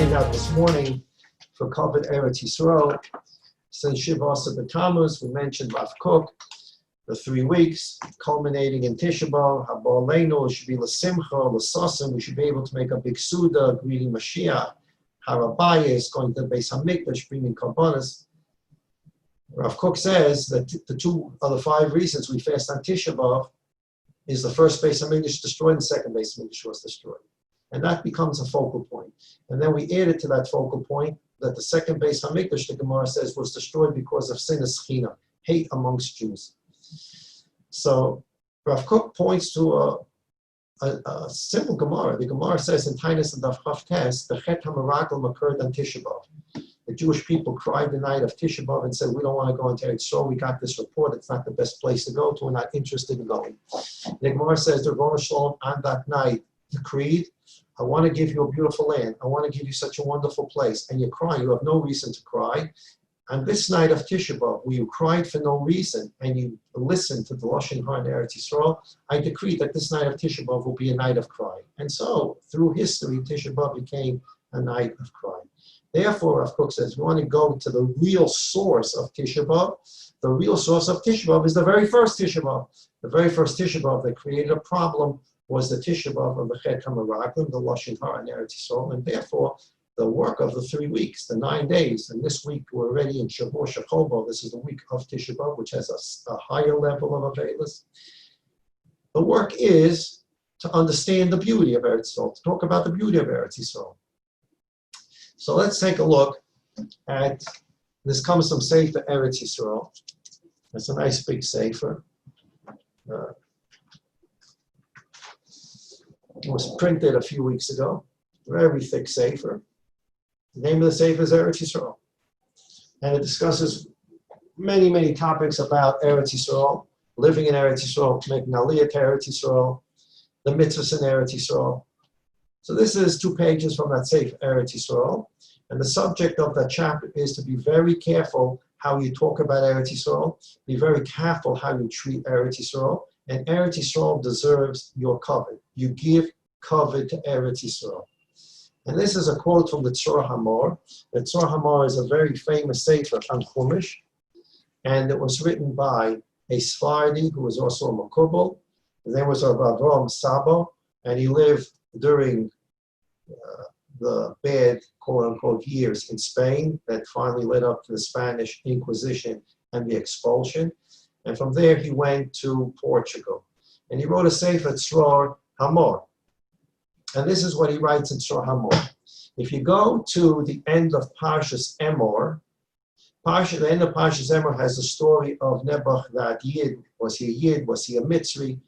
find out this morning for Kavod Eretz Yisrael. Since Shiva Asar B'Tammuz, we mentioned Rav Kook, the 3 weeks, culminating in Tisha B'Av, Haba Aleinu, it should be L'Simcha, L'Sasim, we should be able to make a big Suda, greeting Mashiach. Har Habayis is going to the Beis HaMikdash, bringing Karbanos. Rav Kook says that the 2 of the 5 reasons we fast on Tisha B'Av is the first Beis HaMikdash destroyed and the second Beis HaMikdash was destroyed. And that becomes a focal point. And then we added to that focal point that the second Beis HaMikdash, the Gemara says, was destroyed because of sinas china, hate amongst Jews. So Rav Kook points to a simple Gemara. The Gemara says in Taanis and Daf Chaf Tes, the Chet HaMeraglim occurred on Tisha B'Av. The Jewish people cried the night of Tisha B'Av and said, we don't want to go into Eretz Yisrael. We got this report. It's not the best place to go to. We're not interested in going. The Gemara says, the Rebbeinu Shalom on that night decreed, I want to give you a beautiful land. I want to give you such a wonderful place. And you cry. You have no reason to cry. On this night of Tisha B'Av, where you cried for no reason and you listened to the Lashon Hara in Eretz Yisrael, I decree that this night of Tisha B'Av will be a night of crying. And so, through history, Tisha B'Av became a night of crying. Therefore, Rav Kook says, we want to go to the real source of Tisha B'Av. The real source of Tisha B'Av is the very first Tisha B'Av. The very first Tisha B'Av that created a problem was the Tisha B'Av of the Chet HaMeraglim, the Lashon Hara in Eretz Yisrael, and therefore the work of the 3 weeks, the 9 days, and this week we're already in Shavua Shechobo. This is the week of Tisha B'Av, which has a higher level of Avelis. The work is to understand the beauty of Eretz Yisrael, to talk about the beauty of Eretz Yisrael. So let's take a look at, this comes from Sefer Eretz Yisrael. It's a nice big Sefer. It was printed a few weeks ago, very thick Sefer. The name of the Sefer is Eretz Yisrael. And it discusses many, many topics about Eretz Yisrael, living in Eretz Yisrael, making Aliyah to Eretz Yisrael, the mitzvahs in Eretz Yisrael. So this is 2 pages from that Sefer Eretz Yisrael. And the subject of that chapter is to be very careful how you talk about Eretz Yisrael, be very careful how you treat Eretz Yisrael, and Eretz Yisrael deserves your kavod. You give kavod to Eretz Yisrael. And this is a quote from the Tzor Hamor. The Tzor Hamor is a very famous sefer on Chumash, and it was written by a Sephardi who was also a Makubal. His name was Avraham Sabo, and he lived during the bad, quote-unquote, years in Spain that finally led up to the Spanish Inquisition and the expulsion. And from there, he went to Portugal. And he wrote a sefer, Tzor Hamor. And this is what he writes in Tzor Hamor. If you go to the end of Parshas Emor, the end of Parshas Emor has a story of Nebuch, that Yid. Was he a Yid? Was he a Mitzri?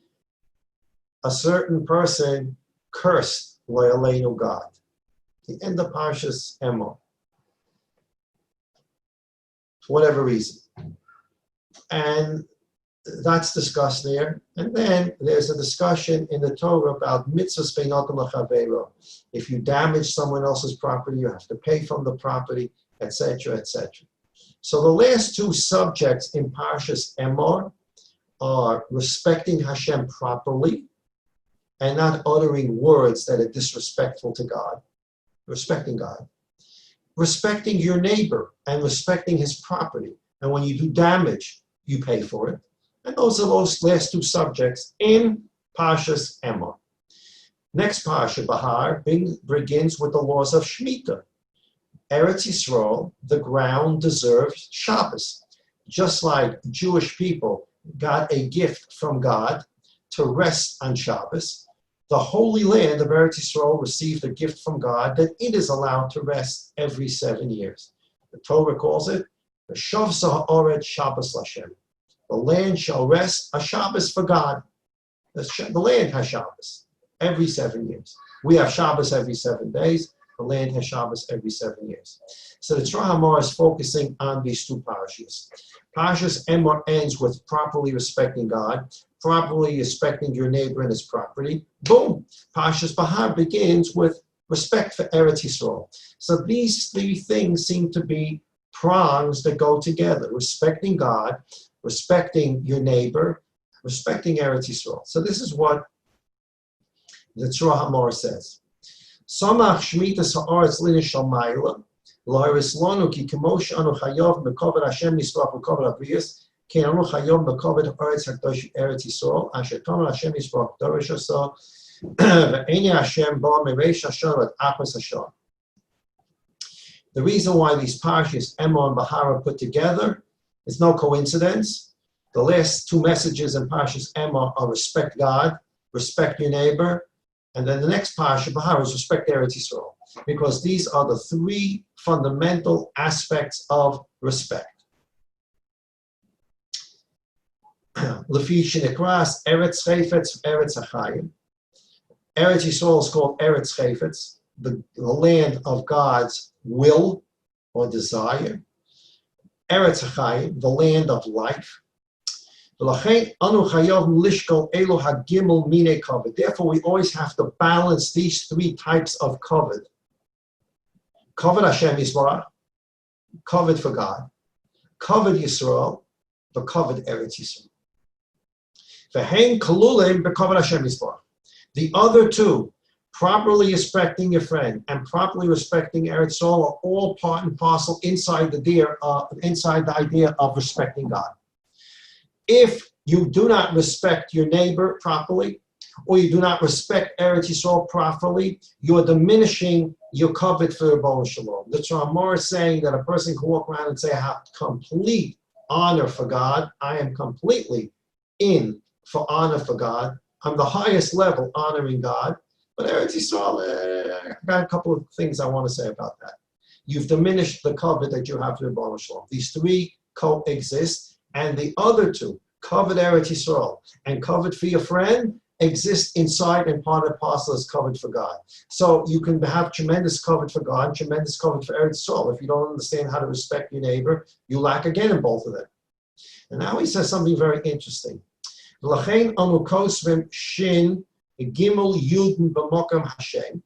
A certain person cursed Lo Aleinu God. The end of Parshas Emor. For whatever reason. And that's discussed there. And then there's a discussion in the Torah about mitzvahs beinotam l'chaveiro. If you damage someone else's property, you have to pay from the property, etc., etc. So the last 2 subjects in Parshas Emor are respecting Hashem properly and not uttering words that are disrespectful to God. Respecting God. Respecting your neighbor and respecting his property. And when you do damage, you pay for it. And those are those last 2 subjects in Parshas Emor. Next Parsha, Bahar, begins with the laws of Shemitah. Eretz Yisrael, the ground deserves Shabbos. Just like Jewish people got a gift from God to rest on Shabbos, the Holy Land of Eretz Yisrael received a gift from God that it is allowed to rest every 7 years. The Torah calls it the Shav Sa'oret Shabbos Lashem. The land shall rest a Shabbos for God. The land has Shabbos every 7 years. We have Shabbos every 7 days. The land has Shabbos every 7 years. So the Tzor Hamor is focusing on these 2 parashas. Parshas Emor ends with properly respecting God, properly respecting your neighbor and his property. Boom! Parshas Bahar begins with respect for Eretz Yisrael. So these 3 things seem to be prongs that go together. Respecting God, respecting your neighbor, respecting Eretz Yisrael. So this is what the Tzor Hamor says. Samach shmitas ha'aretz lina shal ma'ila, la'aris lanu ki kemosh anu chayav mekovad Hashem yisrach mekovad avriyas, ki anu chayav mekovad ha'aretz ha'kadosh Eretz Yisrael, asher tomer Hashem yisrach dorish asa, ve'eni Hashem ba mereish Hashem at achas Hashem. The reason why these parshas, Emor and Bahara, put together is no coincidence. The last two messages in parshas Emor are respect God, respect your neighbor, and then the next parsha, Bahara, is respect Eretz Yisrael, because these are the three fundamental aspects of respect. Lefi shenekras Eretz Chayfetz, Eretz Achayim. Eretz Yisrael is called Eretz Chayfetz, the land of God's will or desire. Eretz Achayim, the land of life. Therefore, we always have to balance these three types of kavod. Kavod Hashem Yisborach, kavod for God. Kavod Yisrael, the kavod Eretz Yisrael. V'hein kalulim b'kavod Hashem Yisborach. The other two, properly respecting your friend and properly respecting Eretz Yisrael, are all part and parcel inside the idea of respecting God. If you do not respect your neighbor properly, or you do not respect Eretz Yisrael properly, you are diminishing your kavod for Rebbeinu Shalom. The Tzemach is saying that a person can walk around and say, I have complete honor for God. I am completely in for honor for God. I'm the highest level honoring God. But Eretz Yisrael, I've got a couple of things I want to say about that. You've diminished the kavod that you have for Rebbeinu Shalom. These three coexist. And the other two, kavod Eretz Yisrael and kavod for your friend, exist inside and part and parcel as kavod for God. So you can have tremendous kavod for God, tremendous kavod for Eretz Yisrael. If you don't understand how to respect your neighbor, you lack again in both of them. And now he says something very interesting. L'chein anu kosvim shin gimel yudin b'mokam Hashem.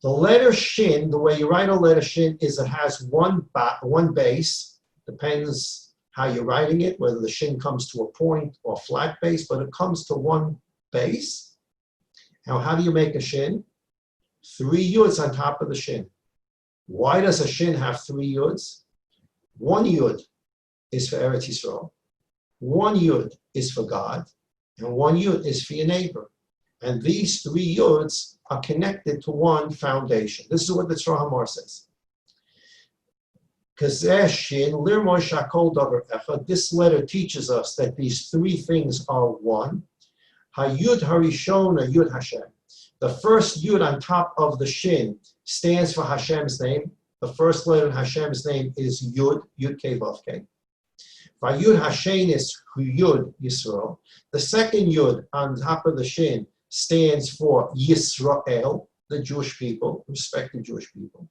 The letter shin, the way you write a letter shin, is it has one base, depends how you're writing it, whether the shin comes to a point or flat base, but it comes to one base. Now, how do you make a shin? 3 yuds on top of the shin. Why does a shin have 3 yuds? 1 yud is for Eretz Yisrael, 1 yud is for God, and 1 yud is for your neighbor. And these 3 yuds are connected to one foundation. This is what the Tzemach says. This letter teaches us that these 3 things are one. Hayud Harishona Yud Hashem. The first Yud on top of the Shin stands for Hashem's name. The first letter in Hashem's name is Yud, Yud Kei Vav Kei. Vayud Hashem is Yud Yisrael. The second Yud on top of the Shin stands for Yisrael, the Jewish people, respect the Jewish people.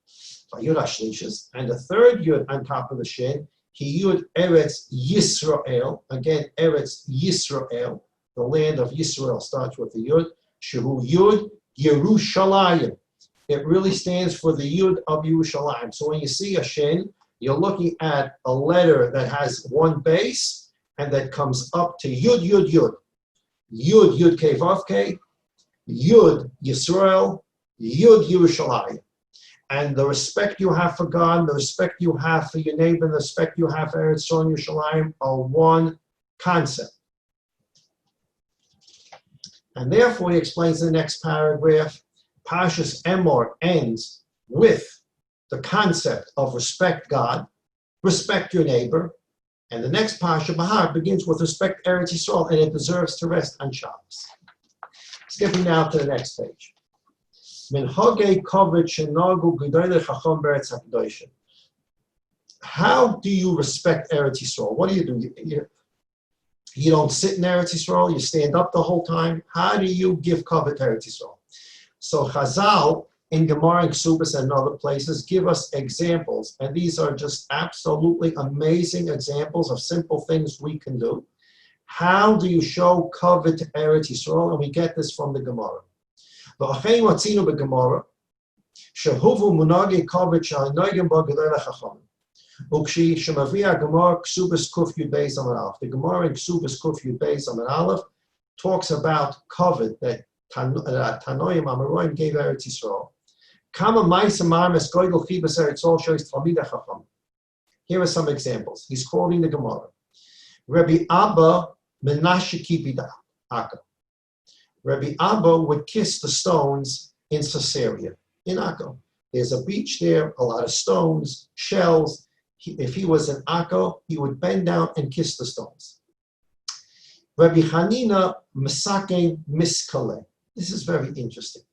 Yud Hashlishis, and the third Yud on top of the Shin, he Yud Eretz Yisrael, again Eretz Yisrael, the land of Yisrael starts with the Yud, Shehu Yud Yerushalayim. It really stands for the Yud of Yerushalayim. So when you see a Shin, you're looking at a letter that has one base and that comes up to Yud Yud Yud. Yud Yud Kei Vav Kei, Yud Yisrael, Yud Yerushalayim. And the respect you have for God, the respect you have for your neighbor, the respect you have for Eretz Yisrael and Yerushalayim are one concept. And therefore, he explains in the next paragraph, Parshas Emor ends with the concept of respect God, respect your neighbor, and the next Parsha Bahar begins with respect Eretz Yisrael, and it deserves to rest on Shabbos. Skipping now to the next page. How do you respect Eretz Yisrael? What do you do? You don't sit in Eretz Yisrael, you stand up the whole time. How do you give kavod to Eretz Yisrael? So Chazal in Gemara and Ksubas and other places give us examples, and these are just absolutely amazing examples of simple things we can do. How do you show kavod to Eretz Yisrael? And we get this from the Gemara. V'achein watzinu b'Gemara, shehuvu munagi kavod she'anoigim bo gedolei chachamim. Ukshi shemavia Gemara Ksubas Kuf Yud Beis Amud Aleph. The Gemara in Ksubas Kuf Yud Beis Amud Aleph talks about kavod that Tanoim Amoraim gave Eretz Yisrael. Here are some examples. He's quoting the Gemara. Rabbi Abba Menashe Kibida Akka. Rabbi Abba would kiss the stones in Caesarea, in Akko. There's a beach there, a lot of stones, shells. If he was in Akko, he would bend down and kiss the stones. Rabbi Hanina Mesake Miskale. This is very interesting.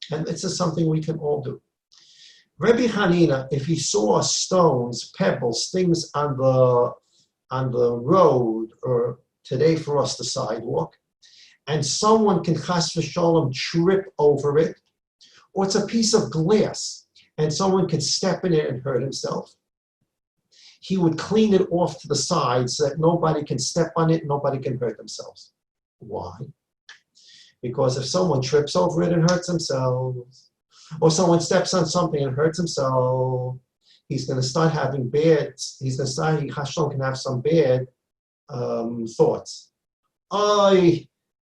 And this is something we can all do. Rabbi Hanina, if he saw stones, pebbles, things on the road, or today for us the sidewalk, and someone can chas v'sholom trip over it, or it's a piece of glass, and someone can step in it and hurt himself, he would clean it off to the side so that nobody can step on it, nobody can hurt themselves. Why? Because if someone trips over it and hurts themselves, or someone steps on something and hurts himself, he's going to start having Hashem can have some bad thoughts.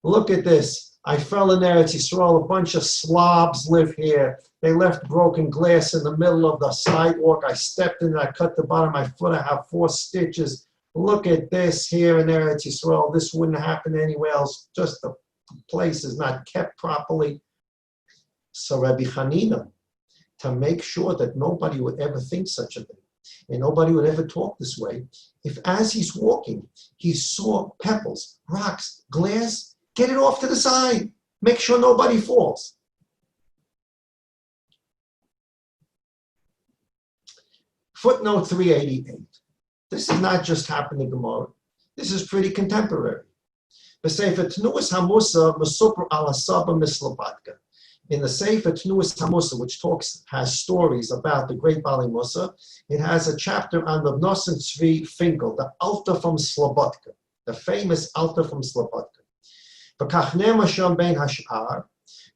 Look at this. I fell in Eretz Yisrael. A bunch of slobs live here. They left broken glass in the middle of the sidewalk. I stepped in and I cut the bottom of my foot. I have 4 stitches. Look at this here in Eretz Yisrael. This wouldn't happen anywhere else. Just the place is not kept properly. So Rabbi Hanina, to make sure that nobody would ever think such a thing, and nobody would ever talk this way, if as he's walking, he saw pebbles, rocks, glass, get it off to the side. Make sure nobody falls. Footnote 388. This is not just happened in Gemara. This is pretty contemporary. In the Sefer Tnuas Hamusa, which has stories about the great Bali Musa, it has a chapter on the Nosson Tzvi Finkel, the Alta from Slobodka, the famous Alta from Slobodka. V'kachnema sham bein hashar,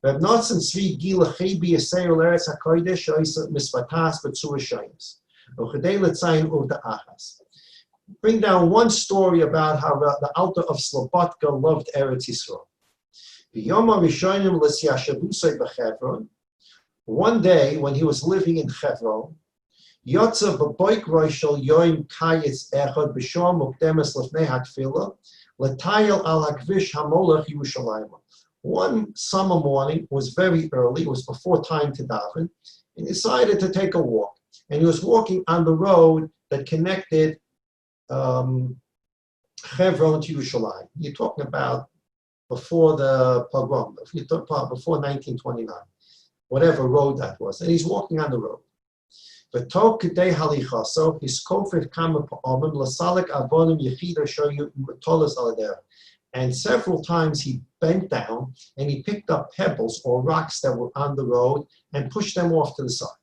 Reb Nosson Tzvi gila chibi yisrael eretz hakodesh oisa misvatas b'tzur shayis, v'chedei letzayin u'da achas. Bring down one story about how the Alta of Slobodka loved Eretz Yisrael. One day, when he was living in Hebron, one summer morning, it was very early, it was before time to daven, and he decided to take a walk. And he was walking on the road that connected Hebron to Yerushalayim. You're talking about before the pogrom, before 1929, whatever road that was. And he's walking on the road. So his kofir kama pa'omim lasalik avonim yechida shoyu tolas aladera. And several times he bent down and he picked up pebbles or rocks that were on the road and pushed them off to the side.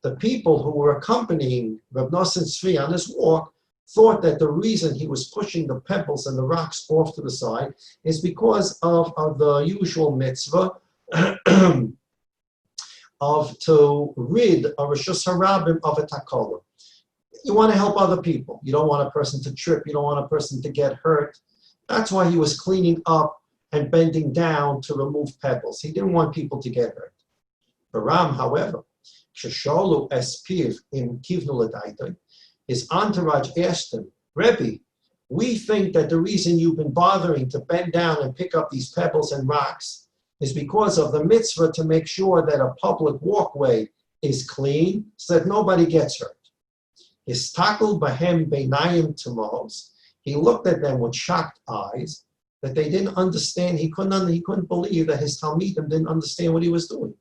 The people who were accompanying Reb Nosson Tzvi on this walk thought that the reason he was pushing the pebbles and the rocks off to the side is because of the usual mitzvah of to rid a Rishus Harabim of a takola. You want to help other people. You don't want a person to trip. You don't want a person to get hurt. That's why he was cleaning up and bending down to remove pebbles. He didn't want people to get hurt. Baram, however, his entourage asked him, Rebbe, we think that the reason you've been bothering to bend down and pick up these pebbles and rocks is because of the mitzvah to make sure that a public walkway is clean so that nobody gets hurt. Histakel bahem beinayim tamos. He looked at them with shocked eyes that they didn't understand. He couldn't believe that his Talmidim didn't understand what he was doing.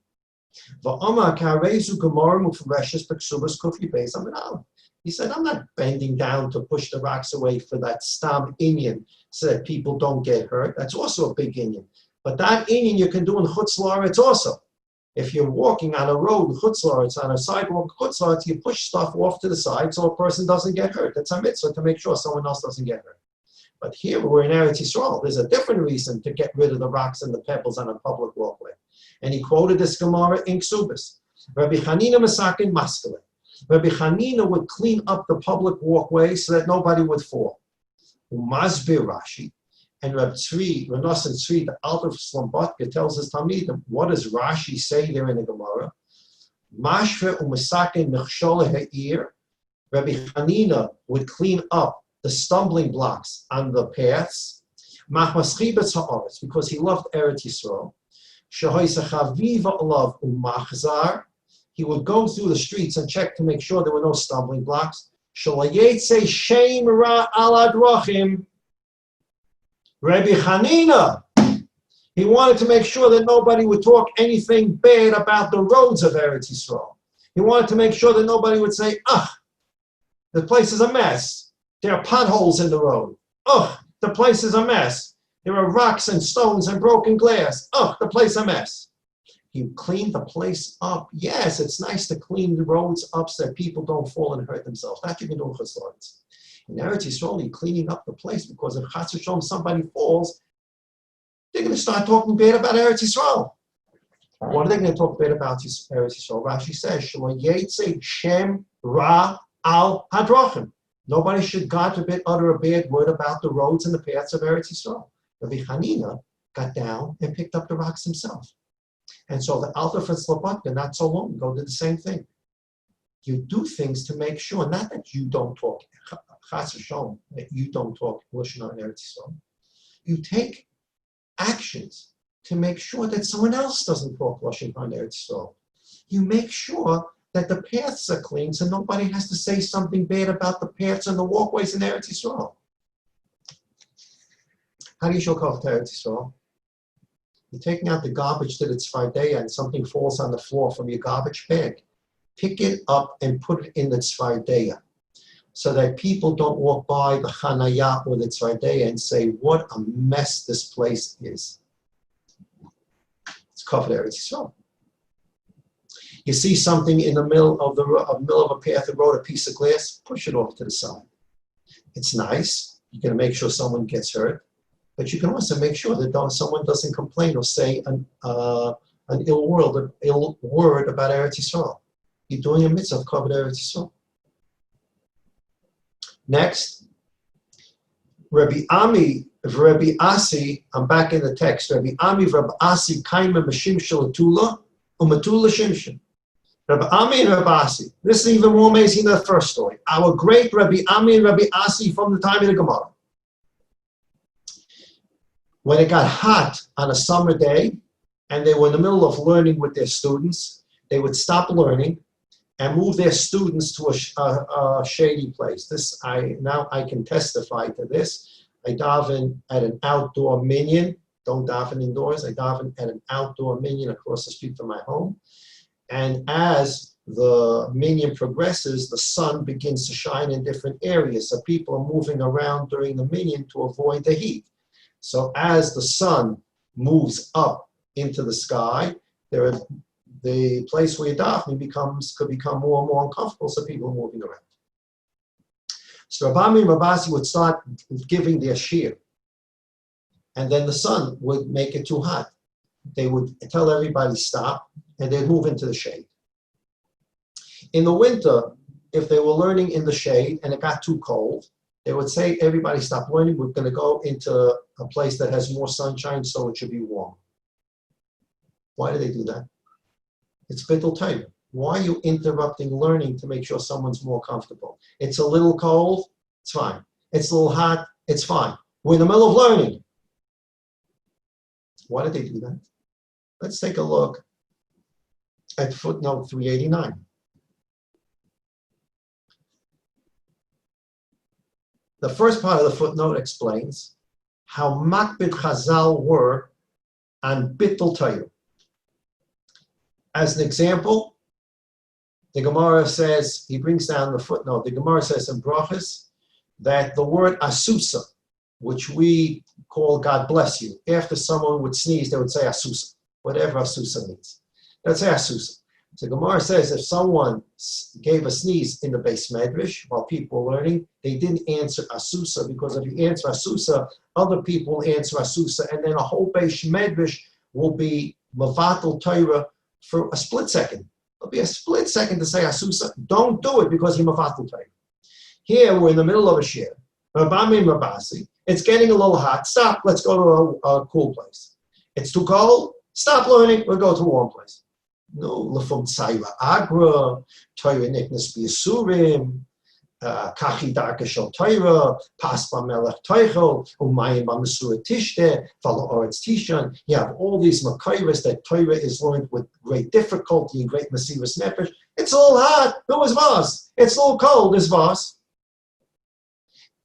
He said, I'm not bending down to push the rocks away for that stam inyan so that people don't get hurt. That's also a big inyan. But that inyan you can do in Chutz La'aretz also. If you're walking on a road in Chutz La'aretz, on a sidewalk in Chutz La'aretz, you push stuff off to the side so a person doesn't get hurt. That's a mitzvah to make sure someone else doesn't get hurt. But here we're in Eretz Yisrael. There's a different reason to get rid of the rocks and the pebbles on a public walkway. And he quoted this Gemara in Ksubis. Rabbi Hanina Masakin Maskele. Rabbi Hanina would clean up the public walkway so that nobody would fall. Umazbir Rashi. And Reb Nosson Tzvi, the Alter of Slobodka, tells his Talmidim, what does Rashi say there in the Gemara? Mashve u'mesaken mechshole ha'ir. Rabbi Hanina would clean up the stumbling blocks on the paths. Machmaschibetz ha'aretz, because he loved Eretz Yisrael. Shehoysa chaviva alav u'machzar. He would go through the streets and check to make sure there were no stumbling blocks. Shalayetze shem ra al adrachim. Rabbi Hanina, he wanted to make sure that nobody would talk anything bad about the roads of Eretz Yisrael. He wanted to make sure that nobody would say, the place is a mess. There are potholes in the road. The place is a mess. There are rocks and stones and broken glass. The place is a mess. He cleaned the place up. Yes, it's nice to clean the roads up so that people don't fall and hurt themselves. That you can do in Chassidus. In Eretz Yisrael, you're cleaning up the place because if Chas v'Shalom somebody falls, they're going to start talking bad about Eretz Yisrael. What are they going to talk bad about Eretz Yisrael? Rashi says, Shelo yetze shem ra al hadrachim. Nobody should, God forbid, utter a bad word about the roads and the paths of Eretz Yisrael. Rabbi Hanina got down and picked up the rocks himself. And so the Alter from Slobodka, not so long ago, did the same thing. You do things to make sure, not that you don't talk, Chas v'Shalom, that you don't talk Lashon in Eretz Yisrael. You take actions to make sure that someone else doesn't talk Lashon in Eretz Yisrael. You make sure that the paths are clean so nobody has to say something bad about the paths and the walkways in Eretz Yisrael. How do you show kavod to Eretz Yisrael? You're taking out the garbage to the tzvardeya and something falls on the floor from your garbage bag. Pick it up and put it in the tzvardeya so that people don't walk by the chanaya or the tzvardeya and say, what a mess this place is. It's kavod Eretz Yisrael. You see something in the middle of a path, the road, a piece of glass, push it off to the side. It's nice. You're going to make sure someone gets hurt. But you can also make sure that someone doesn't complain or say an ill word about Eretz Yisrael. You're doing a mitzvah of kavod Eretz Yisrael. Next, Rabbi Asi, I'm back in the text. Rabbi Ami, Rabbi Asi, kaima mashim shalatula, umatula shimshim. Rabbi Ami and Rabbi Asi. This is even more amazing than the first story. Our great Rabbi Ami and Rabbi Asi from the time of the Gemara. When it got hot on a summer day, and they were in the middle of learning with their students, they would stop learning and move their students to a shady place. Now I can testify to this. I daven at an outdoor minyan. Don't daven indoors. I daven at an outdoor minyan across the street from my home. And as the minyan progresses, the sun begins to shine in different areas. So people are moving around during the minyan to avoid the heat. So as the sun moves up into the sky, the place where you're davening could become more and more uncomfortable, so people are moving around. So Rabbi Ami and Rabbi Asi would start giving their shir, and then the sun would make it too hot. They would tell everybody stop, and they'd move into the shade. In the winter, if they were learning in the shade and it got too cold, they would say, everybody stop learning, we're going to go into a place that has more sunshine so it should be warm. Why do they do that? It's bittul Torah. Why are you interrupting learning to make sure someone's more comfortable? It's a little cold, it's fine. It's a little hot, it's fine. We're in the middle of learning. Why did they do that? Let's take a look at footnote 389. The first part of the footnote explains how makbid Chazal were on bittul Torah. As an example, the Gemara says, he brings down the footnote, the Gemara says in Brachos that the word asusa, which we call God bless you, after someone would sneeze, they would say asusa, whatever asusa means. They'd say asusa. So Gemara says if someone gave a sneeze in the Beis Medrash while people were learning, they didn't answer asusa, because if you answer asusa, other people will answer asusa, and then a whole Beis Medrash will be mavatal Torah for a split second. There'll be a split second to say asusa. Don't do it because you're mavatal Torah. Here we're in the middle of a shir. Rabbi Ami and Rabbi Asi, It's getting a little hot. Stop. Let's go to a cool place. It's too cold. Stop learning. We'll go to a warm place. No, lefum tzayra agra, Torah niknas b'yisurim, kachi darka shel Torah, pas b'melech toichel, umayim b'mesura tishte, v'lo oretz tishan. You have all these makayras that Torah is learned with great difficulty and great mesivus nefesh. It's all hot. Who is Vas? It's all cold. Is Vas?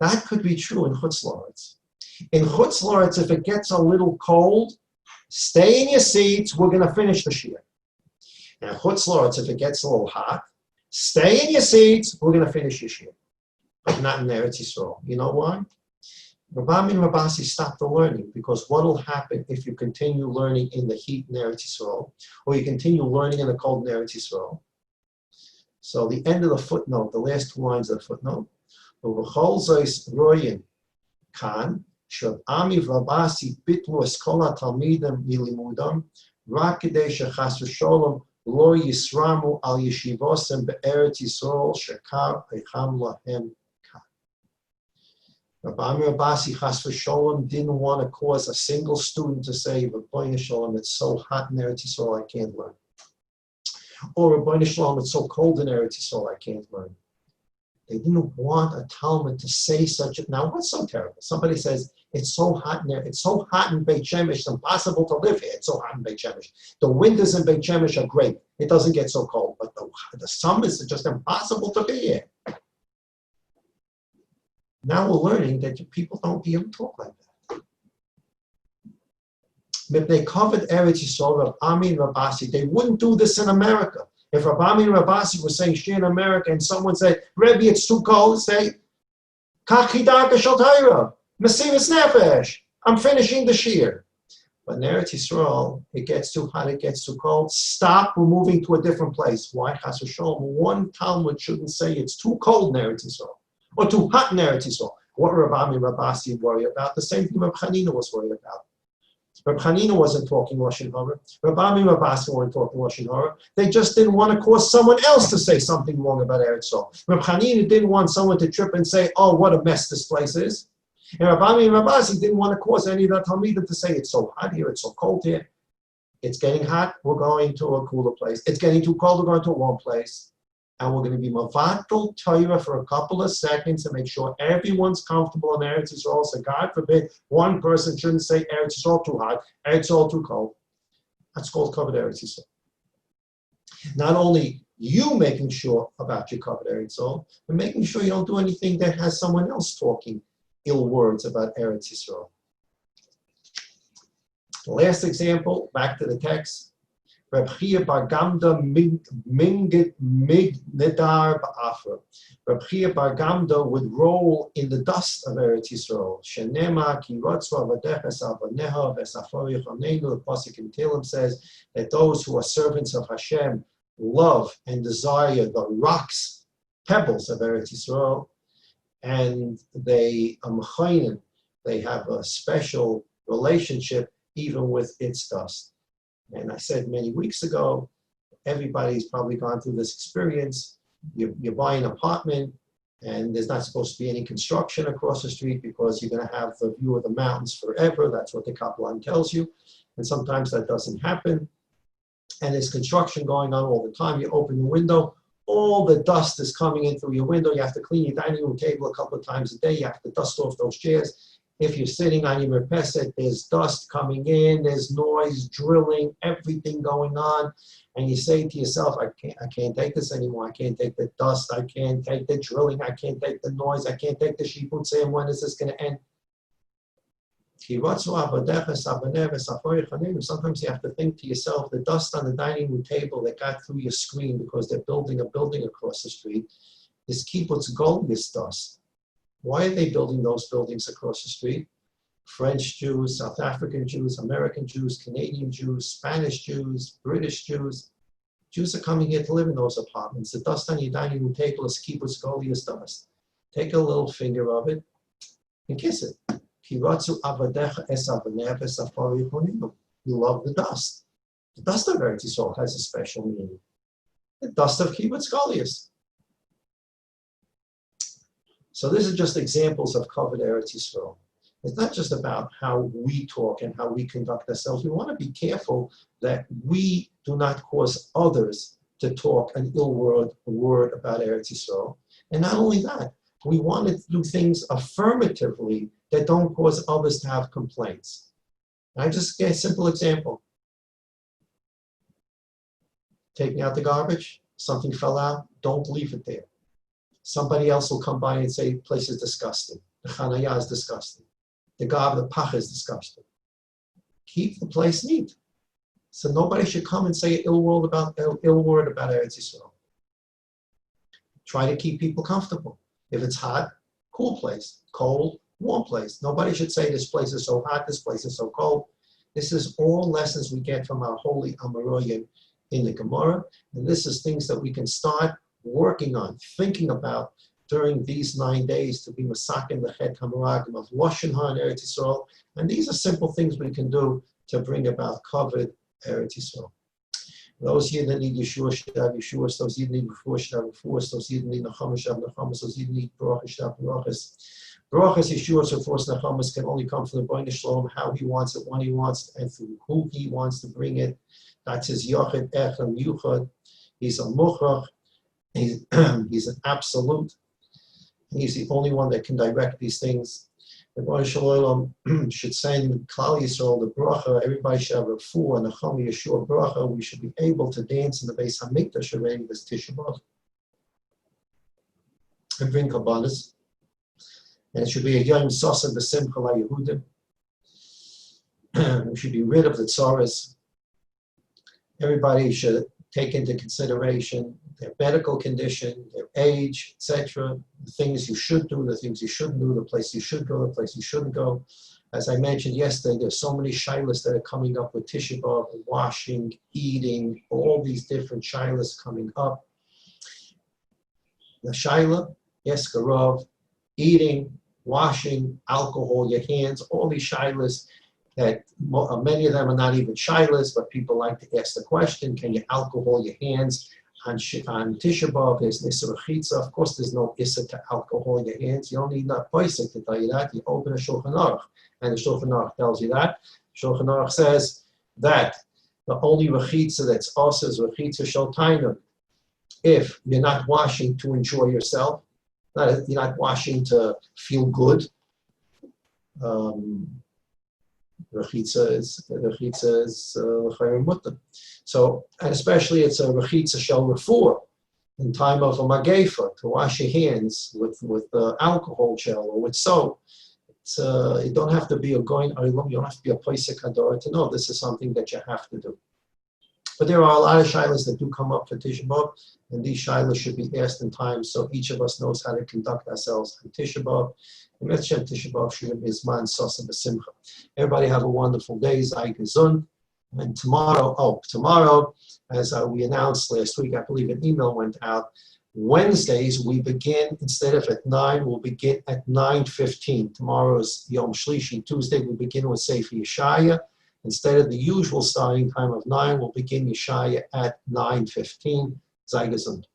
That could be true in Chutz La'aretz. In Chutz La'aretz, if it gets a little cold, stay in your seats. We're going to finish the shiur. And in Chutz La'aretz, if it gets a little hot, stay in your seats. We're going to finish your shiur. But not in Eretz Yisrael. You know why? Rabbi and Rabasi stopped the learning, because what will happen if you continue learning in the heat in Eretz Yisrael, or you continue learning in the cold in Eretz Yisrael? So the end of the footnote, the last two lines of the footnote, ובכל זאת רואים כאן שעמי ורבאסי ביטלו את כל התלמידים מלימודם רק כדי שחס ושלום לא יסרמו על ישיבותיהם בארץ ישראל שקר היכם להם כאן. Rabbi Rabasi chas v'sholom didn't want to cause a single student to say, Rabbi Shalom, it's so hot in Eretz Yisrael I can't learn. Or Rabbi Shalom, it's so cold in Eretz Yisrael I can't learn. They didn't want a Talmud to say such a... Now, what's so terrible? Somebody says, it's so hot in there. It's so hot in Beit Shemesh, it's impossible to live here. It's so hot in Beit Shemesh. The winters in Beit Shemesh are great. It doesn't get so cold. But the summers are just impossible to be here. Now we're learning that people don't even talk like that. If they covered Eretz Yisrael, Rav Ami and Rabasi, they wouldn't do this in America. If Rabbi and Rabasi was saying shiur in America and someone said, Rebbe, it's too cold, say, Kachi darka shel Torah, mesivus nefesh, I'm finishing the shiur. But in Eretz Yisrael, it gets too hot, it gets too cold. Stop, we're moving to a different place. Why? Chas v'sholom, one Talmud shouldn't say it's too cold in Eretz Yisrael or too hot in Eretz Yisrael. What Rabbi and Rabasi worry about, the same thing Reb Chanina was worried about. Reb Chanina wasn't talking Lashon Hara. Rabbi and Rabasi weren't talking Lashon Hara. They just didn't want to cause someone else to say something wrong about Eretz Yisrael. Reb Chanina didn't want someone to trip and say, oh, what a mess this place is. And Rabbi and Rabasi didn't want to cause any of the Talmidim to say, it's so hot here, it's so cold here. It's getting hot, we're going to a cooler place. It's getting too cold, we're going to a warm place. And we're going to be mavatal Torah for a couple of seconds to make sure everyone's comfortable in Eretz Yisrael. So God forbid, one person shouldn't say Eretz Yisrael too hot, Eretz Yisrael too cold. That's called covered Eretz Yisrael. Not only you making sure about your covered Eretz Yisrael, but making sure you don't do anything that has someone else talking ill words about Eretz Yisrael. The last example, back to the text. Reb Chia bar Gamda nidar ba'afra. Reb Chia bar Gamda would roll in the dust of Eretz Yisrael. Shenema ki rotzva v'deches avaneha v'safari chanenu. The pasuk in Tehillim says that those who are servants of Hashem love and desire the rocks, pebbles of Eretz Yisrael, and they have a special relationship even with its dust. And I said many weeks ago, everybody's probably gone through this experience. You buy an apartment and there's not supposed to be any construction across the street because you're going to have the view of the mountains forever. That's what the Kaplan tells you. And sometimes that doesn't happen. And there's construction going on all the time. You open your window, all the dust is coming in through your window. You have to clean your dining room table a couple of times a day. You have to dust off those chairs. If you're sitting on your merpeset, there's dust coming in, there's noise, drilling, everything going on. And you say to yourself, I can't take this anymore. I can't take the dust. I can't take the drilling. I can't take the noise. I can't take the shiputzim. When is this going to end? Sometimes you have to think to yourself, the dust on the dining room table that got through your screen because they're building a building across the street is kibbutz golgus dust. Why are they building those buildings across the street? French Jews, South African Jews, American Jews, Canadian Jews, Spanish Jews, British Jews. Jews are coming here to live in those apartments. The dust on your dining room table is kibbutz golgus dust. Take a little finger of it and kiss it. You love the dust. The dust of Eretz Yisrael has a special meaning. The dust of kibbutz golgus. So this is just examples of covered Eretz Yisrael. It's not just about how we talk and how we conduct ourselves. We want to be careful that we do not cause others to talk an ill word about Eretz Yisrael. And not only that, we want to do things affirmatively that don't cause others to have complaints. I just get a simple example. Taking out the garbage, something fell out, don't leave it there. Somebody else will come by and say, the place is disgusting. The chanaya is disgusting. The pach is disgusting. Keep the place neat. So nobody should come and say ill word about Eretz Yisrael. Try to keep people comfortable. If it's hot, cool place. Cold, warm place. Nobody should say this place is so hot, this place is so cold. This is all lessons we get from our holy Amoraim in the Gemara. And this is things that we can start working on, thinking about during these 9 days to be masakin the Chet Hamaragim of Lashon Hara and Eretz Yisrael. And these are simple things we can do to bring about covered Eretz Yisrael. Those here that need Yeshua should have Yeshua. Those here that need Refuah should have Refuah. Those here that need Nechama should have Nechamas. Those here that need Baruch should have Baruchas. Baruchas, Yeshua, Refuahs, Nechamas can only come from the Bnei Shalom, how he wants it, when he wants it, and through who he wants to bring it. That's his Yochid, Echad, Yuchad. He's a Muchach. He's an absolute. He's the only one that can direct these things. The Bnei Shalom should send Klal Yisrael the bracha. Everybody should have a Refuah and a Nechama Yeshua bracha. We should be able to dance in the Beis Hamikdash already this Tisha B'Av and bring kabbalas. And it should be a Yom Sasa B'Simcha LaYehudim. We should be rid of the tzaras. Everybody should take into consideration their medical condition, their age, etc., the things you should do, the things you shouldn't do, the place you should go, the place you shouldn't go. As I mentioned yesterday, there's so many shilas that are coming up with Tisha B'Av, washing, eating, all these different shilas coming up. The shaila, yes, Garav, eating, washing, alcohol, your hands, all these shilas that many of them are not even shilas, but people like to ask the question, can you alcohol your hands? On Tisha B'Av, there's Nisa Rechitza. Of course, there's no Issa to alcohol in your hands. You don't need that Paisik to tell you that. You open a Shulchan Aruch, and the Shulchan Aruch tells you that. Shulchan Aruch says that the only Rechitza that's also is Rechitza Shel Tainug. If you're not washing to enjoy yourself, you're not washing to feel good. Rechitza is L'chayim Mutter. So, and especially it's a Rechitza Shel Refuah in time of a Magefa, to wash your hands with alcohol gel or with soap. You don't have to be a goin, you don't have to be a Paisik Hador to know this is something that you have to do. But there are a lot of shilas that do come up for Tisha B'Av, and these shilas should be asked in time so each of us knows how to conduct ourselves on Tisha B'Av. Tisha B'Av should be Zman Sasa B'Simcha. Everybody have a wonderful day. Sei gesund. And tomorrow, as we announced last week, I believe an email went out. Wednesdays, we begin, instead of at 9, we'll begin at 9:15. Tomorrow is Yom Shlishi. Tuesday, we begin with Sefer Yeshaya. Instead of the usual starting time of 9, we'll begin Yeshaya at 9:15. Sei gesund.